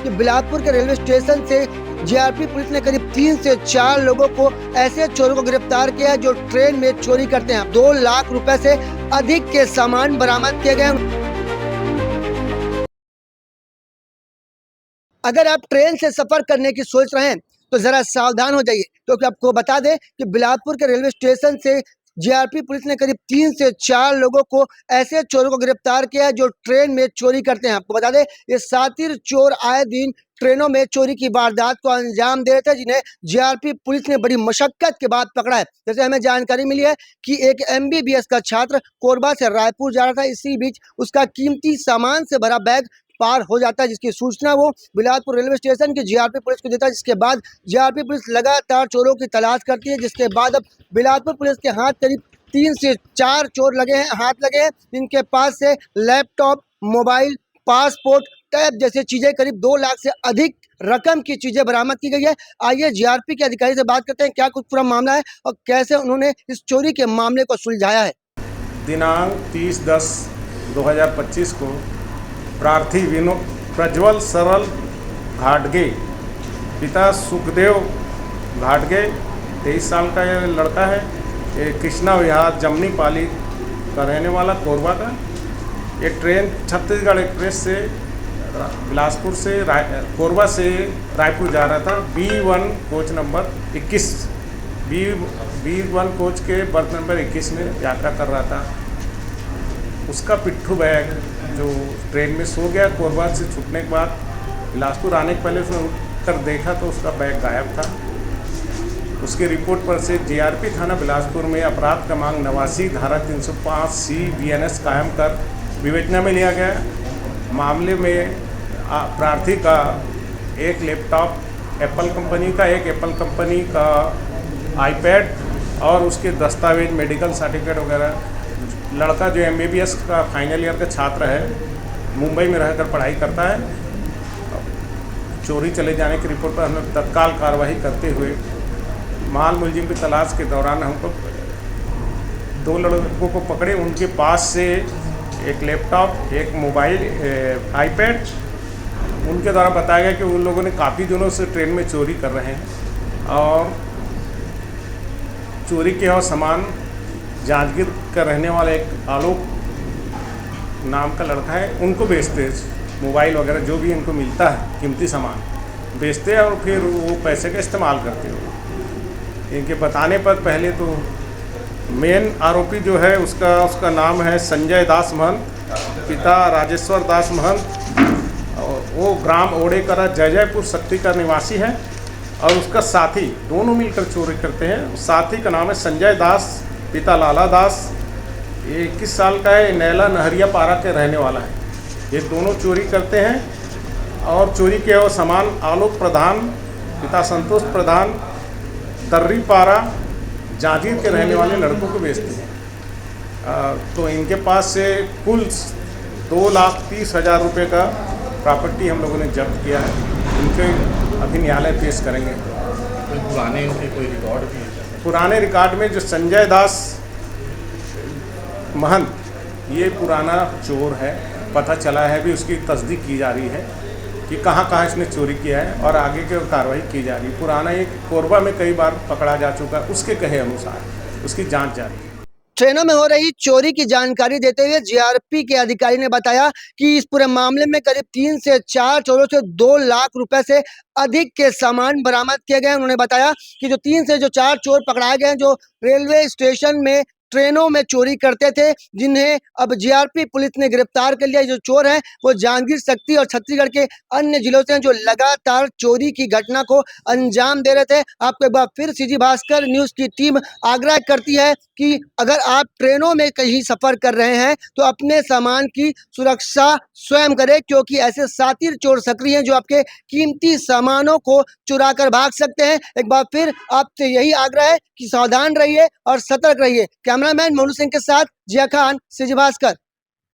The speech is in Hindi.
कि बिलासपुर के रेलवे स्टेशन से जीआरपी पुलिस ने करीब 3 से 4 लोगों को ऐसे चोरों को गिरफ्तार किया है जो ट्रेन में चोरी करते हैं। 2 लाख रुपए से अधिक के सामान बरामद किए गए। अगर आप ट्रेन से सफर करने की सोच रहे हैं तो जरा सावधान हो जाइए, क्योंकि आपको बता दें कि बिलासपुर के रेलवे स्टेशन से जीआरपी पुलिस ने करीब 3 से 4 लोगों को ऐसे चोरों को गिरफ्तार किया है जो ट्रेन में चोरी करते हैं। आपको बता दें ये शातिर चोर आए दिन ट्रेनों में चोरी की वारदात को अंजाम दे रहे थे, जिन्हें जीआरपी पुलिस ने बड़ी मशक्कत के बाद पकड़ा है। जैसे हमें जानकारी मिली है कि एक एमबीबीएस का छात्र कोरबा से रायपुर जा रहा था। इसी बीच उसका कीमती सामान से भरा बैग पार हो जाता है, जिसकी सूचना वो बिलासपुर रेलवे स्टेशन की जीआरपी पुलिस को देता है। जिसके बाद जीआरपी पुलिस लगातार चोरों की तलाश करती है, जिसके बाद अब बिलासपुर पुलिस के हाथ करीब 3 से 4 चोर हाथ लगे हैं, जिनके पास से लैपटॉप, मोबाइल, पासपोर्ट, टैब जैसी चीजें करीब 2 लाख से अधिक रकम की चीजें बरामद की गई है। आइए जीआरपी के अधिकारी से बात करते हैं, क्या कुछ पूरा मामला है और कैसे उन्होंने इस चोरी के मामले को सुलझाया है। दिनांक 30/10/2025 को प्रार्थी प्रज्वल सरल घाटगे, पिता सुखदेव घाटगे, 23 साल का यह लड़का है। ये कृष्णा विहार जमनी पाली का रहने वाला कोरबा का। ये ट्रेन छत्तीसगढ़ एक्सप्रेस से बिलासपुर से कोरबा से रायपुर जा रहा था। B1 coach number 21 B1 coach के बर्थ नंबर 21 में यात्रा कर रहा था। उसका पिट्ठू बैग जो ट्रेन में सो गया। कोरबा से छूटने के बाद बिलासपुर आने के पहले उसने उठ कर देखा तो उसका बैग गायब था। उसकी रिपोर्ट पर से जीआरपी थाना बिलासपुर में अपराध क्रमांक 89 धारा 305C BNS कायम कर विवेचना में लिया गया। मामले में प्रार्थी का एक लैपटॉप एप्पल कंपनी का, एक एप्पल कंपनी का आईपैड और उसके दस्तावेज, मेडिकल सर्टिफिकेट वगैरह। लड़का जो एमबीबीएस का फाइनल ईयर का छात्र है, मुंबई में रहकर पढ़ाई करता है। चोरी चले जाने की रिपोर्ट पर हमने तत्काल कार्रवाई करते हुए माल मुलजिम की तलाश के दौरान हमको 2 लड़कों को पकड़े। उनके पास से एक लैपटॉप, एक मोबाइल, आईपैड। उनके द्वारा बताया गया कि उन लोगों ने काफ़ी दिनों से ट्रेन में चोरी कर रहे हैं और चोरी के और सामान जांजगीर का रहने वाला एक आलोक नाम का लड़का है, उनको बेचते, मोबाइल वगैरह जो भी इनको मिलता है कीमती सामान बेचते हैं और फिर वो पैसे का इस्तेमाल करते हो। इनके बताने पर पहले तो मेन आरोपी जो है उसका नाम है संजय दास महंत, पिता राजेश्वर दास महंत। वो ग्राम ओड़ेकरा जयजयपुर शक्ति का निवासी है और उसका साथी, दोनों मिलकर चोरी करते हैं। साथी का नाम है संजय दास, पिता लाला दास। ये 21 साल का है, नैला नहरिया पारा के रहने वाला है। ये दोनों चोरी करते हैं और चोरी के और सामान आलोक प्रधान, पिता संतोष प्रधान, तर्री पारा जांजगीर के रहने वाले लड़कों को बेचते हैं। तो इनके पास से कुल 2,30,000 रुपये का प्रॉपर्टी हम लोगों ने जब्त किया है। इनके अभी न्यायालय पेश करेंगे। पुराने इनके कोई रिकॉर्ड भी है? पुराने रिकॉर्ड में जो संजय दास महंत, ये पुराना चोर है। पता चला है, भी उसकी तस्दीक की जा रही है कि कहाँ कहाँ इसने चोरी किया है और आगे की कार्रवाई की जा रही है। पुराना एक कोरबा में कई बार पकड़ा जा चुका है, उसके कहे अनुसार उसकी जांच जारी है। ट्रेनों में हो रही चोरी की जानकारी देते हुए जीआरपी के अधिकारी ने बताया कि इस पूरे मामले में करीब 3 से 4 चोरों से 2 लाख रुपए से अधिक के सामान बरामद किए गए। उन्होंने बताया कि जो 3 से 4 चोर पकड़ाए गए, जो रेलवे स्टेशन में ट्रेनों में चोरी करते थे, जिन्हें अब जीआरपी पुलिस ने गिरफ्तार कर लिया। जो चोर हैं वो जांजगीर, शक्ति और छत्तीसगढ़ के अन्य जिलों से हैं, जो लगातार चोरी की घटना को अंजाम दे रहे थे। आपको एक बार फिर सीजी भास्कर न्यूज की टीम आग्रह करती है कि अगर आप ट्रेनों में कहीं सफर कर रहे हैं तो अपने सामान की सुरक्षा स्वयं करें, क्योंकि ऐसे शातिर चोर सक्रिय हैं जो आपके कीमती सामानों को चुरा कर भाग सकते हैं। एक बार फिर आपसे यही आग्रह है कि सावधान रहिए और सतर्क रहिए। कैमरामैन मोनू सिंह के साथ जिया खान, सीजी भास्कर।